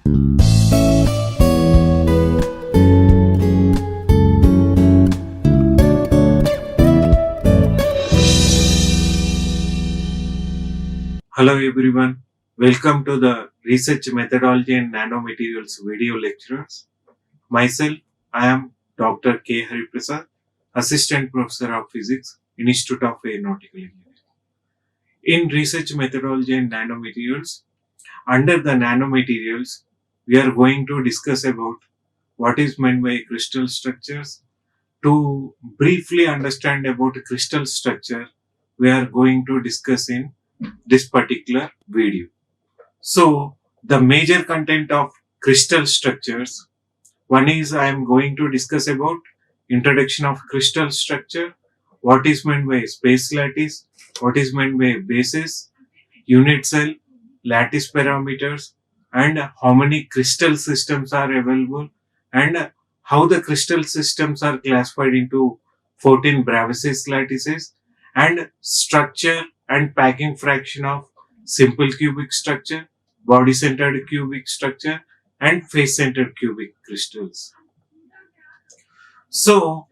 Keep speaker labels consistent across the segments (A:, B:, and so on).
A: Hello everyone, welcome to the Research Methodology and Nanomaterials video lectures. Myself, I am Dr. K. Prasad, Assistant Professor of Physics, Institute of Aeronautical Engineering. In Research Methodology and Nanomaterials, under the nanomaterials, we are going to discuss about what is meant by crystal structures. To briefly understand about crystal structure, we are going to discuss in this particular video. So the major content of crystal structures, one is I am going to discuss about introduction of crystal structure, what is meant by space lattice, what is meant by basis, unit cell, lattice parameters, and how many crystal systems are available, and how the crystal systems are classified into 14 Bravais lattices, and structure and packing fraction of simple cubic structure, body-centered cubic structure, and face-centered cubic crystals. So,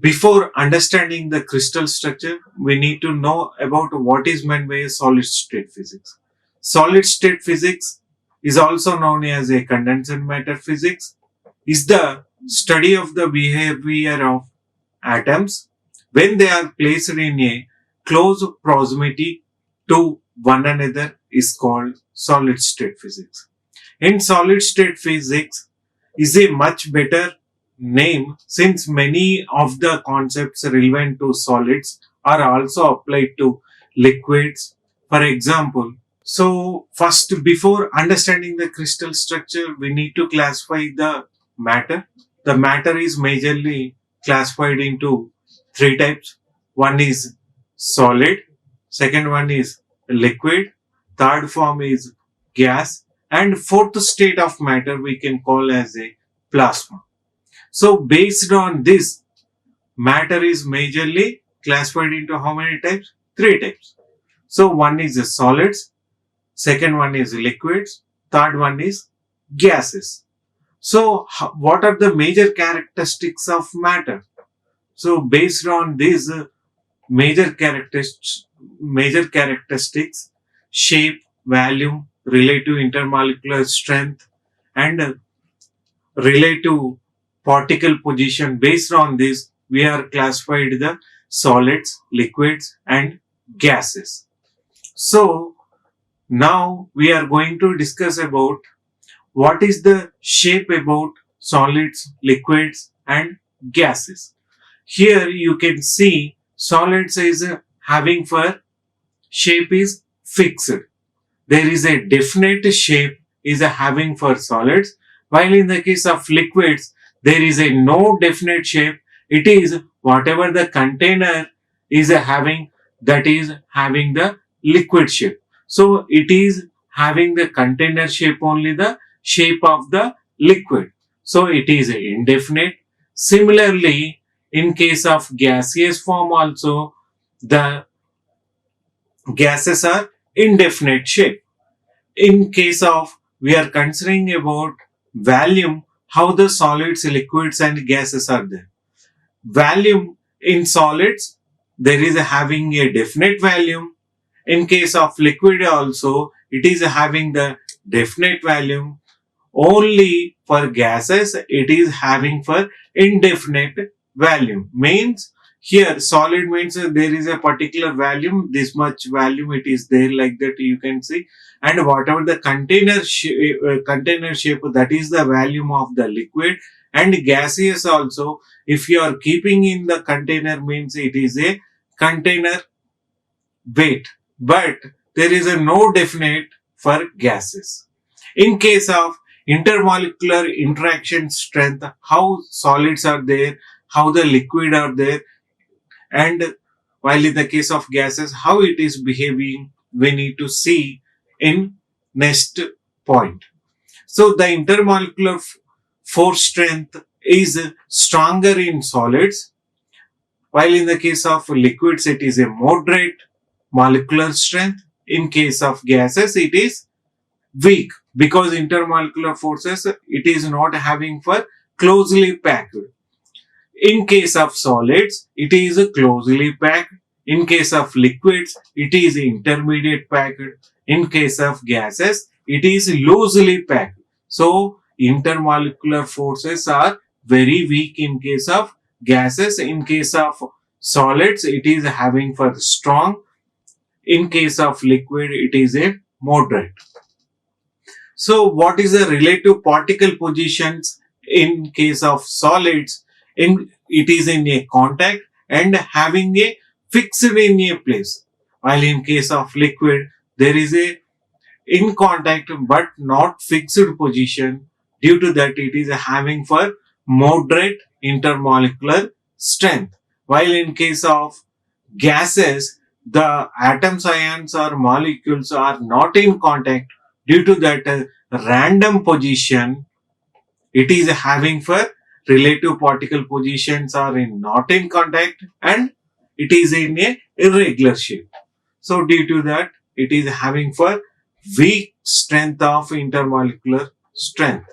A: before understanding the crystal structure, we need to know about what is meant by solid-state physics. Solid-state physics is also known as a condensed matter physics, is the study of the behavior of atoms when they are placed in a close proximity to one another is called solid state physics. In solid state physics is a much better name since many of the concepts relevant to solids are also applied to liquids. For example, so first before understanding the crystal structure, we need to classify the matter. The matter is majorly classified into three types. One is solid, second one is liquid, third form is gas, and fourth state of matter we can call as a plasma. So based on this, matter is majorly classified into how many types? Three types. So one is the solids, second one is liquids, third one is gases. So what are the major characteristics of matter? So based on these major characteristics, shape, volume, relative intermolecular strength, and relative particle position. Based on this, we are classified the solids, liquids, and gases. So now we are going to discuss about what is the shape about solids, liquids, and gases. Here you can see solids is having for shape is fixed. There is a definite shape is having for solids, while in the case of liquids there is a no definite shape. It is whatever the container is having, that is having the liquid shape. So it is having the container shape only, the shape of the liquid. So it is indefinite. Similarly, in case of gaseous form also, the gases are indefinite shape. In case of, we are considering about volume, how the solids, liquids, and gases are there. Volume in solids, there is having a definite volume. In case of liquid also, it is having the definite volume. Only for gases, it is having for indefinite volume. Means here solid means there is a particular volume, this much volume it is there, like that you can see, and whatever the container shape, that is the volume of the liquid. And gaseous also, if you are keeping in the container, means it is a container weight, but there is a no definite for gases. In case of intermolecular interaction strength, how solids are there, how the liquid are there, and while in the case of gases, how it is behaving, we need to see in next point. So the intermolecular force strength is stronger in solids, while in the case of liquids it is a moderate molecular strength. In case of gases it is weak. because intermolecular forces it is not having for closely packed. In case of solids, it is closely packed. In case of liquids, it is intermediate packed. In case of gases, it is loosely packed. So, intermolecular forces are very weak in case of gases. In case of solids, it is having for strong. In case of liquid, it is a moderate. So, what is the relative particle positions in case of solids? In it is in a contact and having a fixed in a place. While in case of liquid, there is a in contact but not fixed position. Due to that, it is having for moderate intermolecular strength. While in case of gases, the atoms, ions, or molecules are not in contact. Due to that random position, it is having for relative particle positions are in not in contact and it is in a irregular shape. So due to that, it is having for weak strength of intermolecular strength.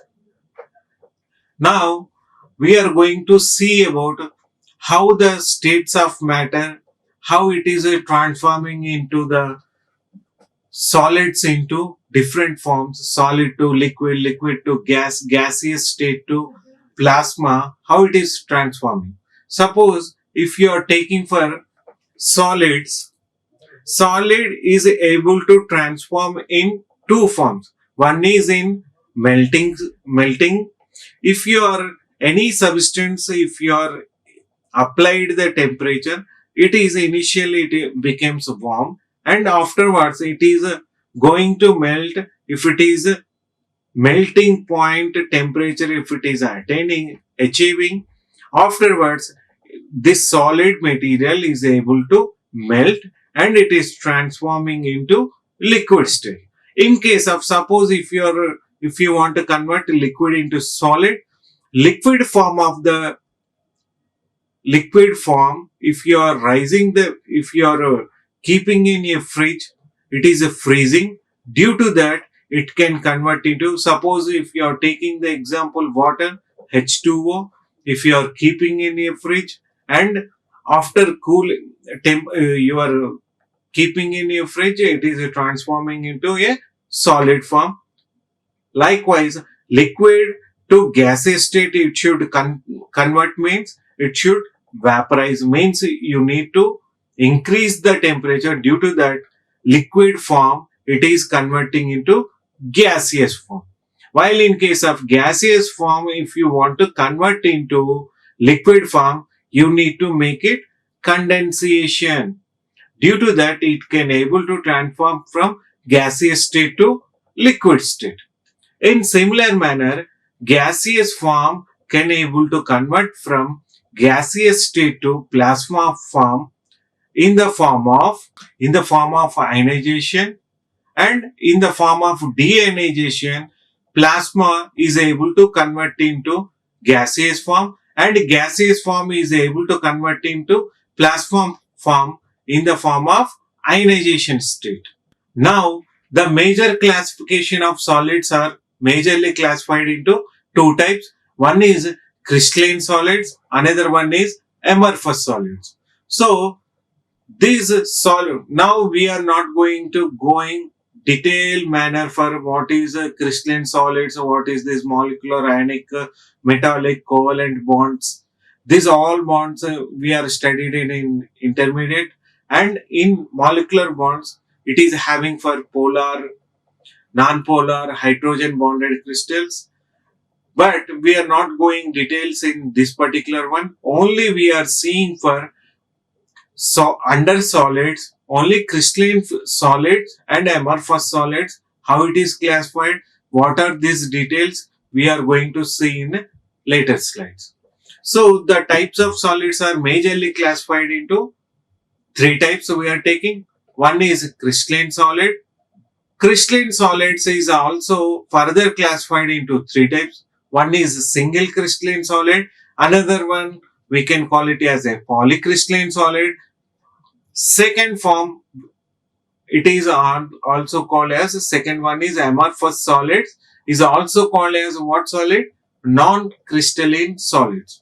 A: Now we are going to see about how the states of matter, how it is transforming into the solids into different forms, solid to liquid, liquid to gas, gaseous state to plasma, how it is transforming. Suppose if you are taking for solids, solid is able to transform in two forms. One is in melting. If you are any substance, if you are applied the temperature, it is initially it becomes warm and afterwards it is going to melt. If it is melting point temperature, if it is achieving, afterwards this solid material is able to melt and it is transforming into liquid state. In case of suppose if you want to convert liquid into solid, liquid form of the liquid form, if you are if you are keeping in a fridge, it is a freezing. Due to that, it can convert into, suppose if you are taking the example water, H2O, if you are keeping in a fridge and after cooling, you are keeping in a fridge, it is transforming into a solid form. Likewise, liquid to gaseous state, it should convert means it should vaporize, means you need to increase the temperature. Due to that, liquid form, it is converting into gaseous form. While in case of gaseous form, if you want to convert into liquid form, you need to make it condensation. Due to that, it can able to transform from gaseous state to liquid state. In similar manner, gaseous form can able to convert from gaseous state to plasma form in the form of ionization, and in the form of deionization. Plasma is able to convert into gaseous form and gaseous form is able to convert into plasma form in the form of ionization state. Now, the major classification of solids are majorly classified into two types. One is crystalline solids, another one is amorphous solids. So, these solid, now we are not going to going detailed manner for what is crystalline solids, what is this molecular, ionic, metallic, covalent bonds. These all bonds we are studied in intermediate, and in molecular bonds it is having for polar, non-polar, hydrogen bonded crystals. But we are not going details in this particular one. Only we are seeing for under solids, only crystalline solids and amorphous solids, how it is classified, what are these details, we are going to see in later slides. So the types of solids are majorly classified into three types we are taking. One is crystalline solid. Crystalline solids is also further classified into three types. One is single crystalline solid. Another one we can call it as a polycrystalline solid. Second form, it is also called as second one is amorphous solids. is also called as what solid? Non-crystalline solids.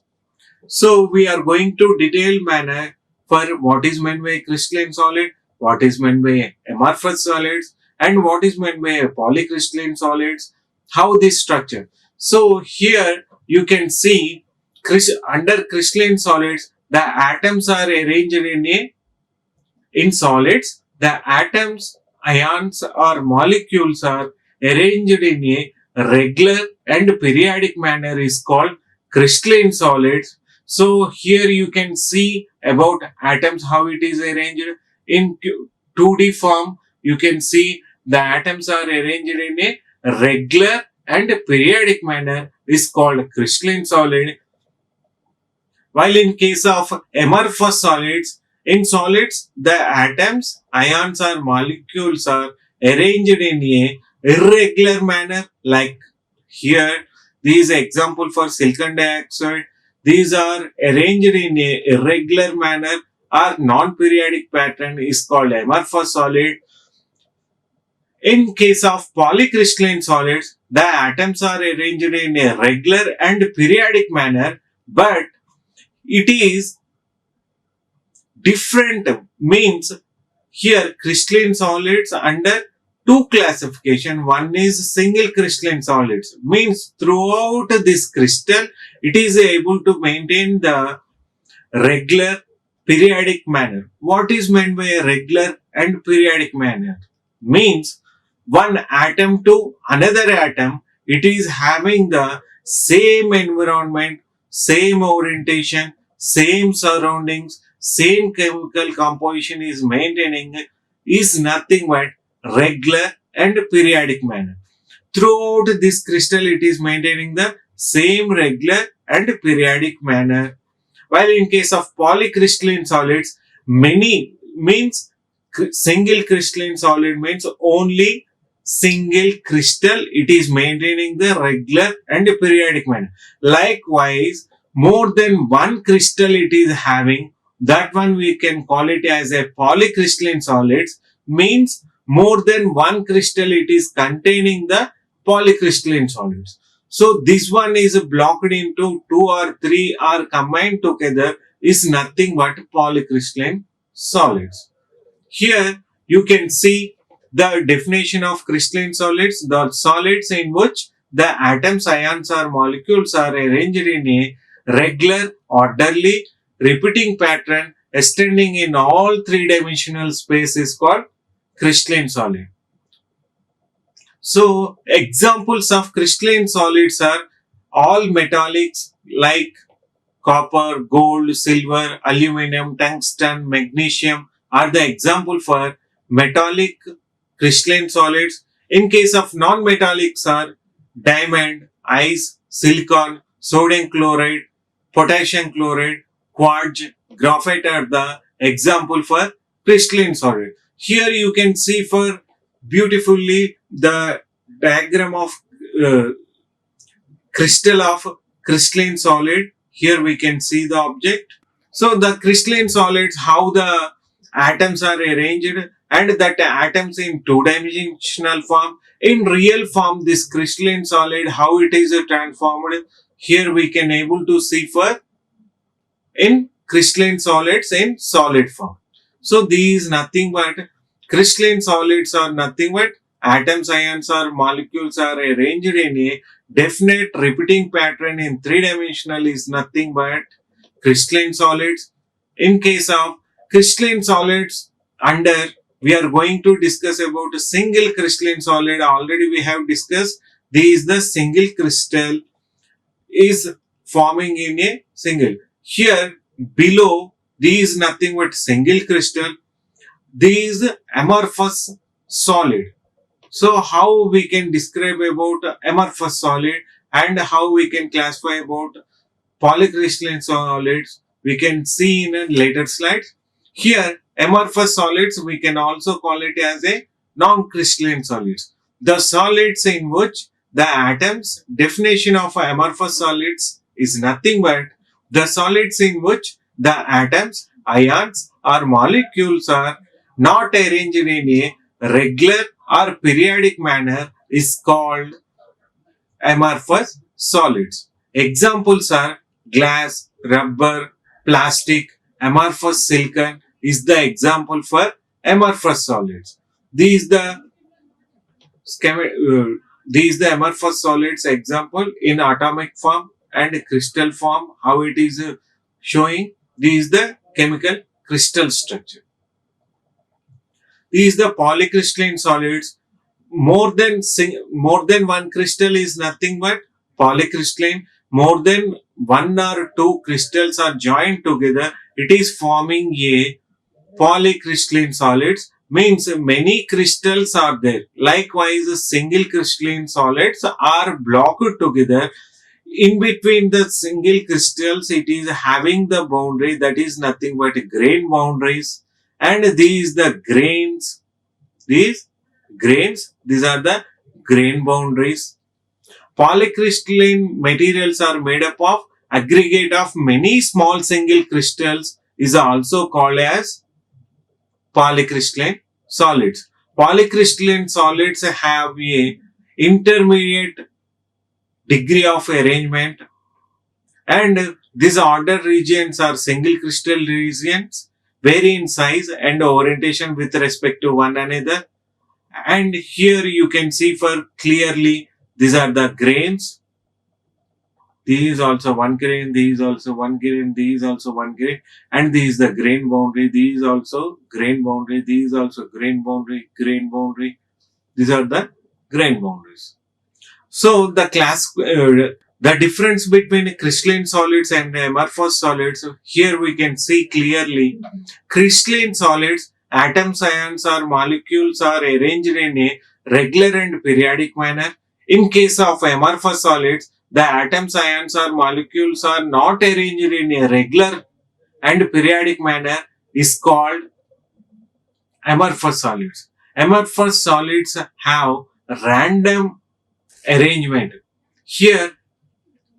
A: So we are going to detailed manner for what is meant by crystalline solid, what is meant by amorphous solids, and what is meant by polycrystalline solids, how this structure. So here you can see under crystalline solids, the atoms are arranged in solids, the atoms, ions or molecules are arranged in a regular and periodic manner is called crystalline solids. So here you can see about atoms how it is arranged in 2D form. You can see the atoms are arranged in a regular and periodic manner is called crystalline solid. While in case of amorphous solids, in solids, the atoms, ions or molecules are arranged in a irregular manner like here. These example for silicon dioxide. These are arranged in a irregular manner or non-periodic pattern is called amorphous solid. In case of polycrystalline solids, the atoms are arranged in a regular and periodic manner, but it is different, means here crystalline solids under two classification. One is single crystalline solids, means throughout this crystal it is able to maintain the regular periodic manner. What is meant by a regular and periodic manner? Means one atom to another atom, it is having the same environment, same orientation, same surroundings, same chemical composition is maintaining, is nothing but regular and periodic manner. Throughout this crystal, it is maintaining the same regular and periodic manner. While in case of polycrystalline solids, many means single crystalline solid means only single crystal, it is maintaining the regular and periodic manner. Likewise, more than one crystal it is having, that one we can call it as a polycrystalline solids, means more than one crystal it is containing the polycrystalline solids. So this one is blocked into two or three or combined together is nothing but polycrystalline solids. Here you can see the definition of crystalline solids, the solids in which the atoms, ions or molecules are arranged in a regular, orderly, repeating pattern extending in all three-dimensional space is called crystalline solid. So examples of crystalline solids are all metallics like copper, gold, silver, aluminum, tungsten, magnesium are the example for metallic crystalline solids. In case of non-metallics are diamond, ice, silicon, sodium chloride, potassium chloride, quartz, graphite are the example for crystalline solid. Here you can see for beautifully the diagram of uh, crystal of crystalline solid. Here we can see the object. So the crystalline solids, how the atoms are arranged and that atoms in two-dimensional form. In real form, this crystalline solid, how it is transformed. Here we can able to see for in crystalline solids in solid form. So these nothing but crystalline solids are nothing but atoms, ions or molecules are arranged in a definite repeating pattern in three-dimensional is nothing but crystalline solids. In case of crystalline solids under, we are going to discuss about a single crystalline solid. Already we have discussed. This is the single crystal is forming in a single. Here below, these nothing but single crystal. These amorphous solid. So how we can describe about amorphous solid and how we can classify about polycrystalline solids, we can see in a later slides. Here amorphous solids we can also call it as a non-crystalline solids. The solids in which the atoms, definition of amorphous solids is nothing but the solids in which the atoms, ions or molecules are not arranged in a regular or periodic manner is called amorphous solids. Examples are glass, rubber, plastic, amorphous silicon is the example for amorphous solids. These the schema- uh, these the amorphous solids example in atomic form and crystal form. How it is showing? This is the chemical crystal structure. These the polycrystalline solids. More than one crystal is nothing but polycrystalline. More than one or two crystals are joined together, it is forming a polycrystalline solids, means many crystals are there. Likewise, single crystalline solids are blocked together. In between the single crystals, it is having the boundary that is nothing but grain boundaries, and these the grains. These grains, these are the grain boundaries. Polycrystalline materials are made up of aggregate of many small single crystals, is also called as polycrystalline solids. Polycrystalline solids have a intermediate degree of arrangement, and these order regions are single crystal regions, vary in size and orientation with respect to one another. And here you can see for clearly these are the grains. These also one grain, these also one grain, these also one grain, and these the grain boundary, these also grain boundary, these also grain boundary, grain boundary. These are the grain boundaries. So the difference between crystalline solids and amorphous solids, here we can see clearly. Crystalline solids, atoms, ions or molecules are arranged in a regular and periodic manner. In case of amorphous solids, the atoms, ions or molecules are not arranged in a regular and periodic manner, is called amorphous solids. Amorphous solids have random arrangement. Here,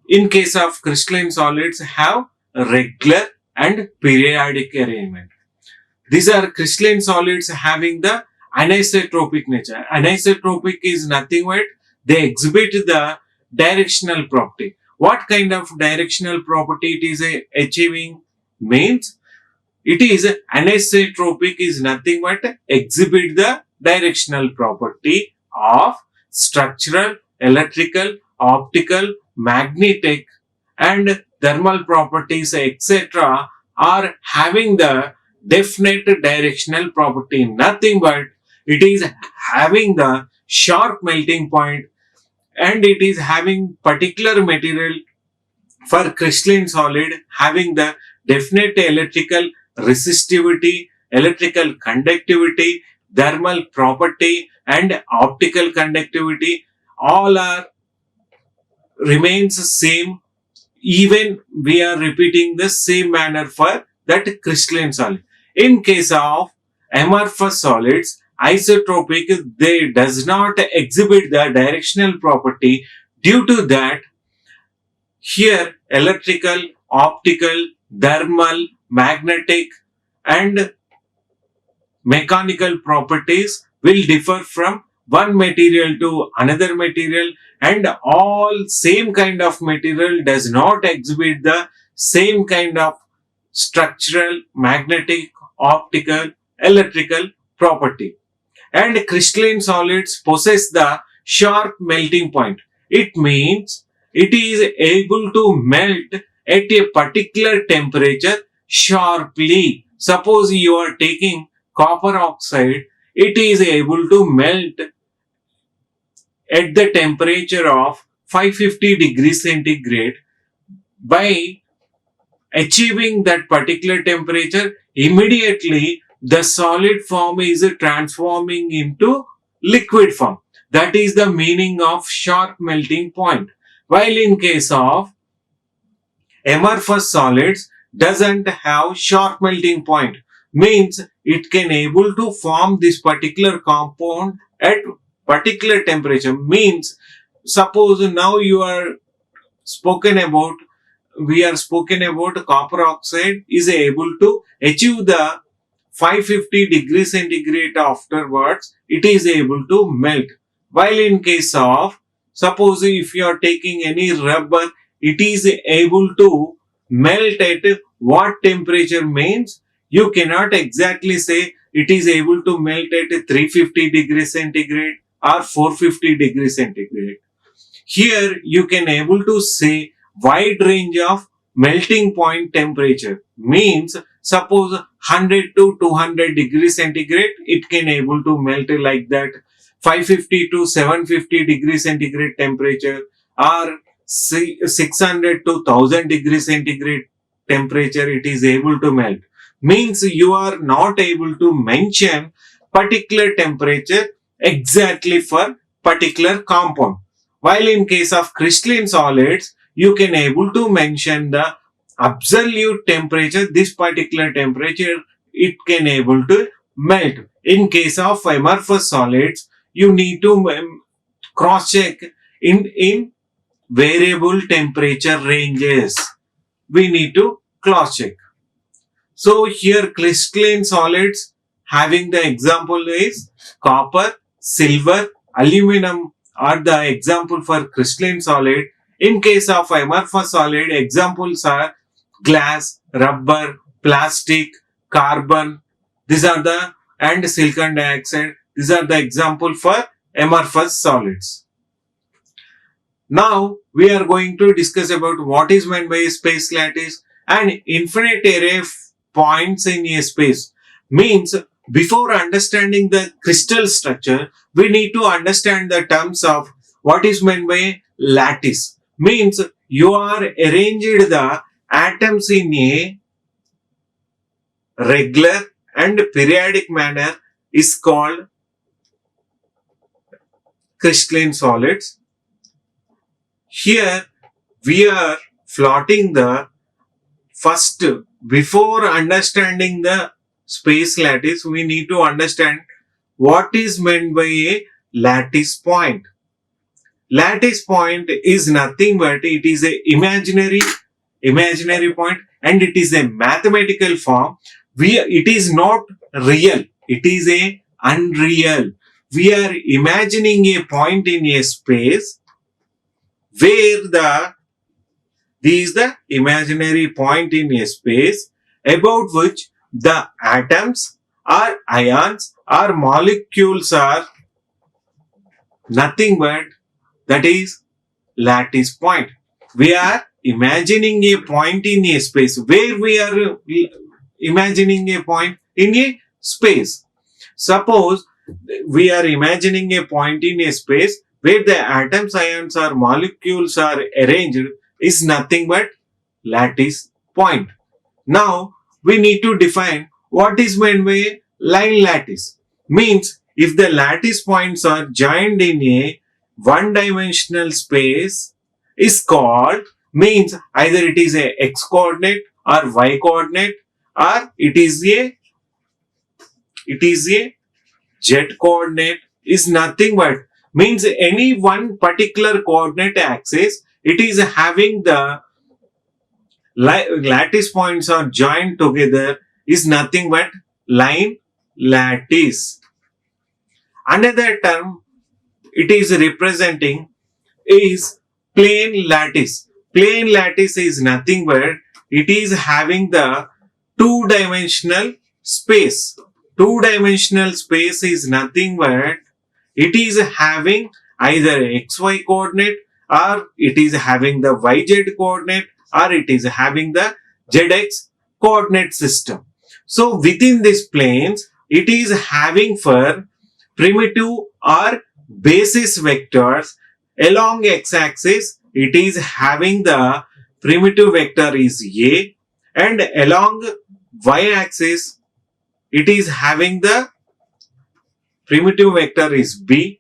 A: in case of crystalline solids, have regular and periodic arrangement. These are crystalline solids having the anisotropic nature. Anisotropic is nothing but they exhibit the directional property. What kind of directional property it is achieving? Means it is anisotropic is nothing but exhibit the directional property of structural, electrical, optical, magnetic and thermal properties, etc. are having the definite directional property. Nothing but it is having the sharp melting point, and it is having particular material for crystalline solid having the definite electrical resistivity, electrical conductivity, thermal property and optical conductivity. All are remains same, even we are repeating the same manner for that crystalline solid. In case of amorphous solids, isotropic, they does not exhibit the directional property. Due to that, here electrical, optical, thermal, magnetic and mechanical properties will differ from one material to another material, and all same kind of material does not exhibit the same kind of structural, magnetic, optical, electrical property. And crystalline solids possess the sharp melting point. It means it is able to melt at a particular temperature sharply. Suppose you are taking copper oxide, it is able to melt at the temperature of 550 degrees centigrade. By achieving that particular temperature, immediately the solid form is transforming into liquid form. That is the meaning of sharp melting point. While in case of amorphous solids doesn't have sharp melting point, means it can able to form this particular compound at particular temperature. Means suppose now you are spoken about we are spoken about copper oxide is able to achieve the 550 degrees centigrade. Afterwards it is able to melt, while in case of Suppose if you are taking any rubber, it is able to melt at what temperature means you cannot exactly say it is able to melt at 350 degrees centigrade or 450 degrees centigrade. Here you can able to say wide range of melting point temperature, means suppose 100 to 200 degrees centigrade it can able to melt like that. 550 to 750 degrees centigrade temperature, or 600 to 1000 degrees centigrade temperature it is able to melt. Means you are not able to mention particular temperature exactly for particular compound. While in case of crystalline solids, you can able to mention the absolute temperature, this particular temperature it can able to melt. In case of amorphous solids, you need to cross check in variable temperature ranges. We need to cross check. So here crystalline solids having the example is copper, silver, aluminum are the example for crystalline solid. In case of amorphous solid, examples are glass, rubber, plastic, carbon. These are the and silicon dioxide. These are the example for amorphous solids. Now we are going to discuss about what is meant by a space lattice and infinite array of points in a space. Means before understanding the crystal structure, we need to understand the terms of what is meant by lattice. Means you are arranged the atoms in a regular and periodic manner is called crystalline solids. Here we are plotting the first, before understanding the space lattice, we need to understand what is meant by a lattice point. Lattice point is nothing but it is a imaginary point and it is a mathematical form. It is not real, it is a unreal. We are imagining a point in a space where this is the imaginary point in a space about which the atoms or ions or molecules are nothing but that is lattice point. We are imagining a point in a space where we are imagining a point in a space. Suppose we are imagining a point in a space where the atoms, ions or molecules are arranged is nothing but lattice point. Now we need to define what is meant by line lattice. Means if the lattice points are joined in a one-dimensional space is called, means either it is a x coordinate or y coordinate or it is a z coordinate, is nothing but means any one particular coordinate axis it is having the lattice points are joined together is nothing but line lattice. Another term it is representing is plane lattice. Plane lattice is nothing but it is having the two-dimensional space. Two-dimensional space is nothing but it is having either xy coordinate or it is having the yz coordinate or it is having the zx coordinate system. So within these planes it is having for primitive or basis vectors along x-axis it is having the primitive vector is a and along y-axis it is having the primitive vector is b.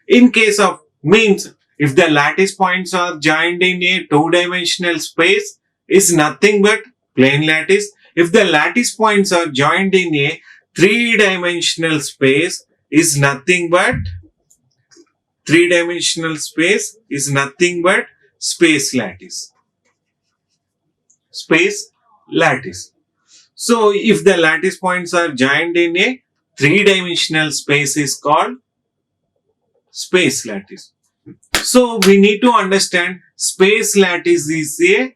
A: In case of means if the lattice points are joined in a two-dimensional space is nothing but plane lattice. If the lattice points are joined in a three-dimensional space is nothing but space lattice. Space lattice. So if the lattice points are joined in a three-dimensional space is called space lattice. So we need to understand space lattice is a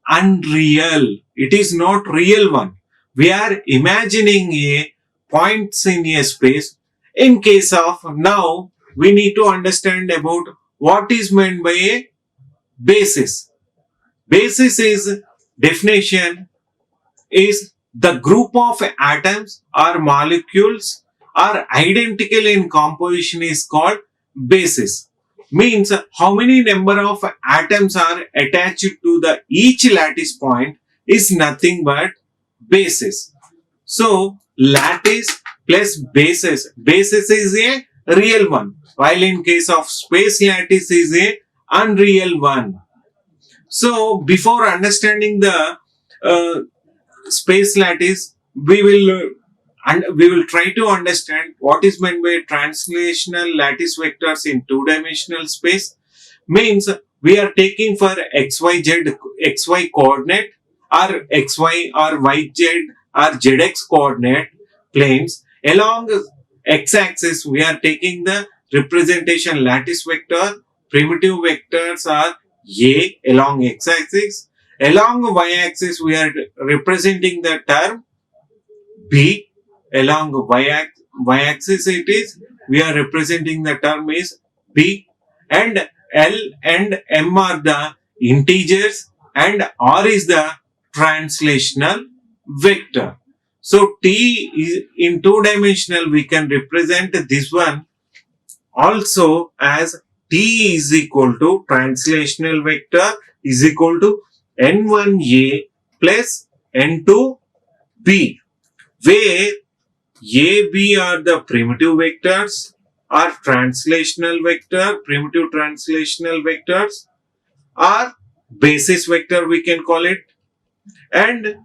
A: unreal. It is not real one. We are imagining a points in a space. In case of now, we need to understand about what is meant by a basis. Basis is definition is the group of atoms or molecules are identical in composition is called basis. Means how many number of atoms are attached to the each lattice point is nothing but basis. So lattice plus basis. Basis is a real one, while in case of space lattice is a unreal one. So before understanding the uh, space lattice, we will try to understand what is meant by translational lattice vectors in two-dimensional space. Means we are taking for xy coordinate or xy or yz or zx coordinate planes. Along x-axis we are taking the representation lattice vector. Primitive vectors are a along x-axis. Along y-axis we are representing the term b. Along y-axis it is we are representing the term is b, and L and M are the integers and R is the translational vector. So T is in two dimensional we can represent this one also as T is equal to translational vector is equal to N1A plus N2B, where A, B are the primitive vectors or translational vector, primitive translational vectors or basis vector we can call it, and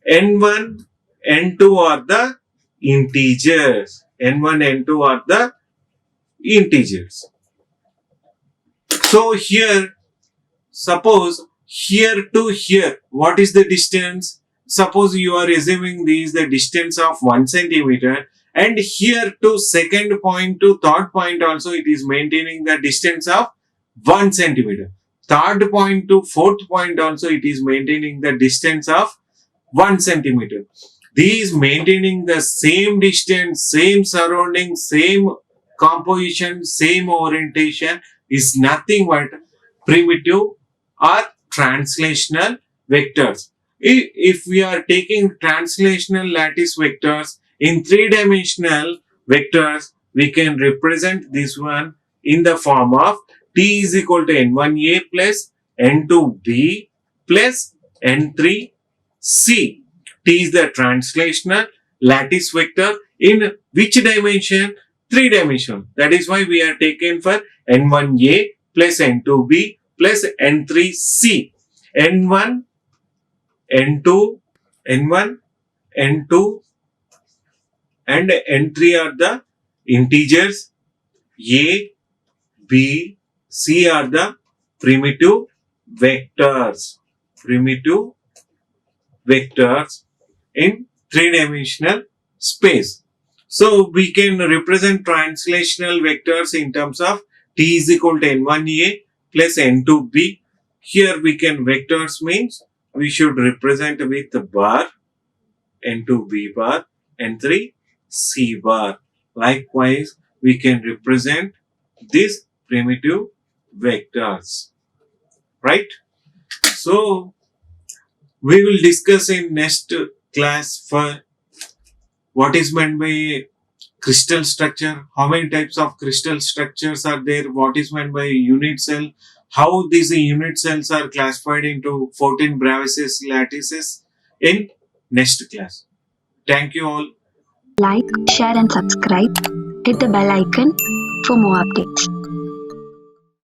A: N1, N2 are the integers. N1, N2 are the integers. So here, suppose here to here, what is the distance? Suppose you are assuming this the distance of 1 centimeter, and here to second point to third point also it is maintaining the distance of 1 centimeter. Third point to fourth point also it is maintaining the distance of 1 centimeter. These maintaining the same distance, same surrounding, same composition, same orientation is nothing but primitive or translational vectors. If we are taking translational lattice vectors in three-dimensional vectors, we can represent this one in the form of T is equal to N1A plus N2B plus N3C. T is the translational lattice vector in which dimension? Three dimension. That is why we are taken for N1A plus N2B plus N3C. N1, N2, N1, N2 and N3 are the integers. A, B, C are the primitive vectors. Primitive vectors in three-dimensional space. So we can represent translational vectors in terms of T is equal to N1A plus N2B. Here we can vectors means we should represent with the bar, N2B bar, N3C bar. Likewise, we can represent these primitive vectors. Right? So we will discuss in next class for what is meant by crystal structure, how many types of crystal structures are there, what is meant by unit cell, how these unit cells are classified into 14 Bravais lattices in next class. Thank you all.
B: Like, share and subscribe. Hit the bell icon for more updates.